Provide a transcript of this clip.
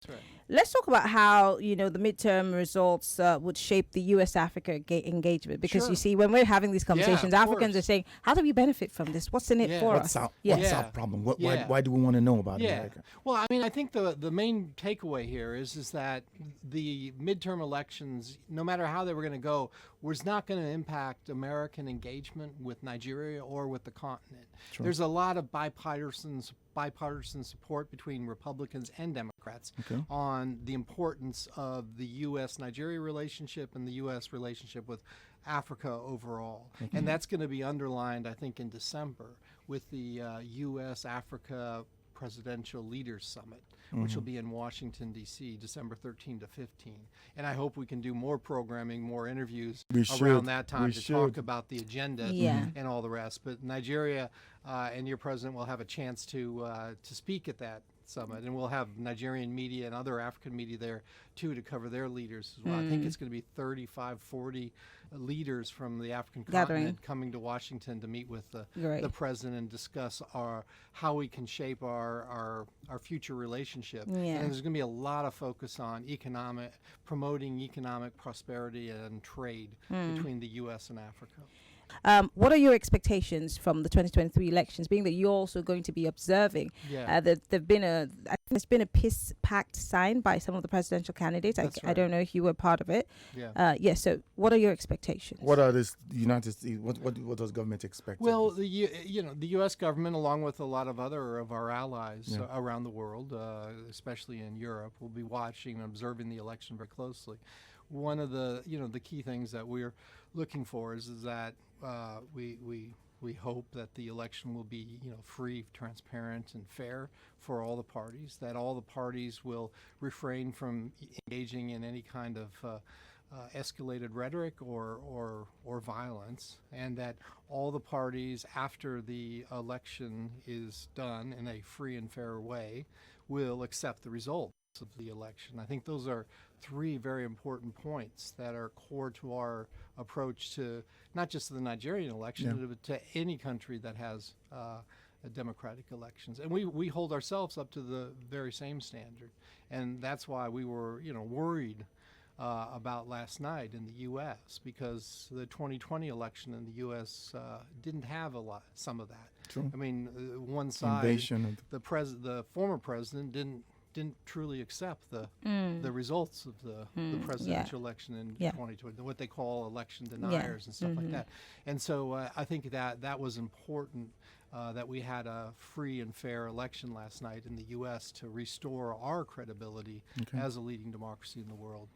That's right. Let's talk about how, the midterm results would shape the U.S.-Africa engagement. Because you Sure. see, when we're having these Yeah, conversations, of Africans are course. saying, how do we benefit from this? What's in it Yeah. for What's us? our Yeah. what's our Yeah. problem? Why Yeah. why do we want to know about Yeah. America? Well, I mean, I think the main takeaway here is that the midterm elections, no matter how they were going to go, was not going to impact American engagement with Nigeria or with the continent. True. There's a lot of bipartisan support between Republicans and Democrats Okay. on the importance of the U.S.-Nigeria relationship and the U.S. relationship with Africa overall. And that's going to be underlined, I think, in December with the U.S.-Africa Presidential Leaders Summit, which will be in Washington, D.C., December 13 to 15. And I hope we can do more programming, more interviews We around should. that time We to should. talk about the agenda Yeah. and all the rest. But Nigeria and your president will have a chance to speak at that summit, and we'll have Nigerian media and other African media there too to cover their leaders as well. I think it's going to be 35, 40 leaders from the African Gathering. continent coming to Washington to meet with Great. the president and discuss how we can shape our future relationship. Yeah. And there's going to be a lot of focus on promoting economic prosperity and trade between the U.S. and Africa. What are your expectations from the 2023 elections, being that you're also going to be observing? Yeah. I think there's been a peace pact signed by some of the presidential candidates. That's I right. don't know if you were part of it. Yeah. So what are your expectations? What are the United States? What does government expect? Well, the U.S. government, along with a lot of other of our allies around the world, especially in Europe, will be watching and observing the election very closely. One of the the key things that we're looking for is that we hope that the election will be free, transparent, and fair for all the parties. That all the parties will refrain from engaging in any kind of escalated rhetoric or violence, and that all the parties, after the election is done in a free and fair way, will accept the results of the election. I think those are three very important points that are core to our approach to not just the Nigerian election, but to any country that has democratic elections. And we hold ourselves up to the very same standard. And that's why we were worried about last night in the U.S. because the 2020 election in the U.S. Didn't have some of that. True. I mean, one side, Invasion of the former president didn't truly accept the results of the presidential election in 2020, what they call election deniers and stuff like that. And so I think that was important that we had a free and fair election last night in the U.S. to restore our credibility as a leading democracy in the world.